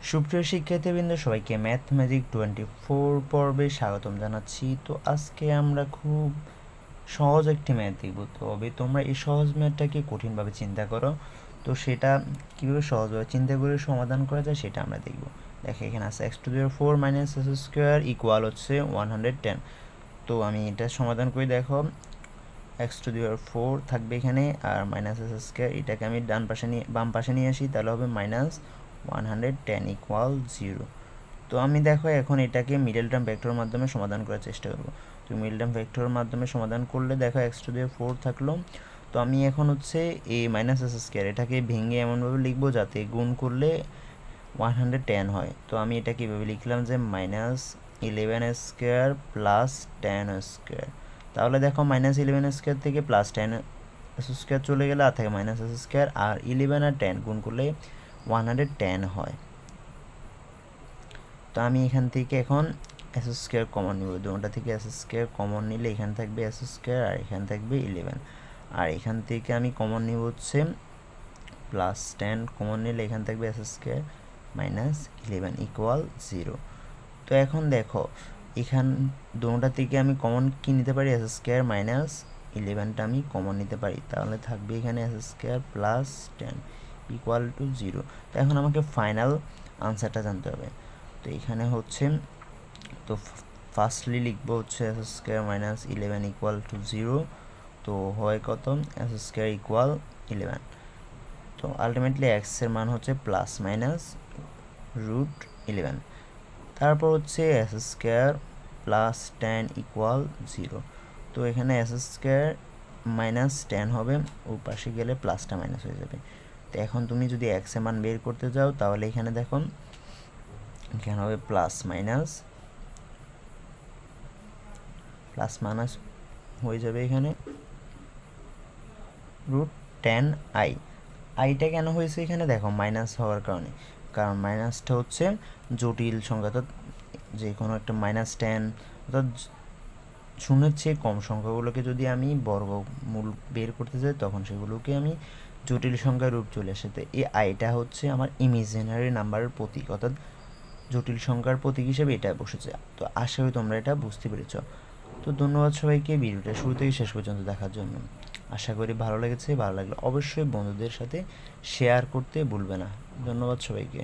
সুপ্রিয় শিক্ষার্থীবৃন্দ, সবাইকে ম্যাথমেটিক 24 পর্বে স্বাগতম জানাচ্ছি। তো আজকে আমরা খুব সহজ একটি ম্যাথ দেখব। তবে তোমরা এই সহজ ম্যাথটাকে কঠিনভাবে চিন্তা করো, তো সেটা কীভাবে সহজভাবে চিন্তা করে সমাধান করা যায় সেটা আমরা দেখব। দেখো এখানে আছে x⁴ minus s square equal হচ্ছে 110। তো আমি এটা সমাধান করে দেখো, x⁴ থাকবে এখানে আর মাইনাস s স্কোয়ার, এটাকে আমি বাম পাশে নিয়ে আসি, তাহলে হবে মাইনাস 110 ইকুয়াল 0। তো আমি দেখো এখন এটাকে মিডল টার্ম ভেক্টরের মাধ্যমে সমাধান করার চেষ্টা করব। তো মিডল টার্ম ভেক্টরের মাধ্যমে সমাধান করলে দেখো x⁴ থাকলো। তো আমি এখন হচ্ছে এই মাইনাস s স্কোয়ার এটাকে ভেঙে এমনভাবে লিখবো যাতে গুণ করলে 110 হয়। তো আমি এটা কীভাবে লিখলাম যে মাইনাস 11 স্কোয়ার প্লাস 10 স্কোয়ার। তাহলে দেখো মাইনাস 11 স্কোয়ার থেকে প্লাস 10 স্কোয়ার চলে গেলে আর থাকে মাইনাস s স্কোয়ার, আর 11 আর 10 গুণ করলে 110 হয়। তো আমি এখান থেকে এখন s স্কোয়ার কমন নিব, দুটোটা থেকে s স্কোয়ার কমন নিলে এখানে থাকবে s স্কোয়ার আর এখানে থাকবে 11, আর এখান থেকে আমি কমন নিব হচ্ছে প্লাস 10 কমন নিলে এখানে থাকবে s স্কোয়ার মাইনাস 11 ইকুয়াল 0। তো এখন দেখো এখান দুটোটা থেকে আমি কমন কি নিতে পারি, s স্কোয়ার মাইনাস 11টা আমি কমন নিতে পারি, তাহলে থাকবে এখানে s square plus 10 equal to 0। তো এখন আমাকে ফাইনাল আনসারটা জানতে হবে। তো এখানে হচ্ছে, তো ফার্স্টলি লিখবো হচ্ছে s square minus 11 equal to 0। তো হয় কত, s স্কোয়ার ইকুয়াল 11। তো আলটিমেটলি x এর মান হচ্ছে প্লাস মাইনাস √11। তারপর হচ্ছে s স্কোয়ার প্লাস 10 ইকুয়াল 0। তো এখানে s স্কোয়ার মাইনাস 10 হবে, ওর পাশে গেলে প্লাসটা মাইনাস হয়ে যাবে। তো এখন তুমি যদি x এর মান বের করতে যাও তাহলে এখানে দেখো এখানে হবে প্লাস মাইনাস হয়ে যাবে এখানে √10i। আইটা কেন হয়েছে এখানে দেখো মাইনাস হওয়ার কারণে, কারণ মাইনাসটা হচ্ছে জটিল সংখ্যা, অর্থাৎ যে কোনো একটা -10 অর্থাৎ শূন্যের চেয়ে কম সংখ্যাগুলোকে যদি আমি বর্গমূল বের করতে যাই তখন সেগুলোকে আমি জটিল সংখ্যার রূপ চলে আসে। তো এই আইটা হচ্ছে আমার ইমাজিনারি নাম্বারের প্রতীক, অর্থাৎ জটিল সংখ্যার প্রতীক হিসেবে এটা বসেছে। তো আশা করি তোমরা এটা বুঝতে পেরেছ। তো ধন্যবাদ সবাইকে ভিডিওটা শুরু থেকে শেষ পর্যন্ত দেখার জন্য। আশা করি ভালো লেগেছে। ভালো লাগলে অবশ্যই বন্ধুদের সাথে শেয়ার করতে ভুলবে না। ধন্যবাদ সবাইকে।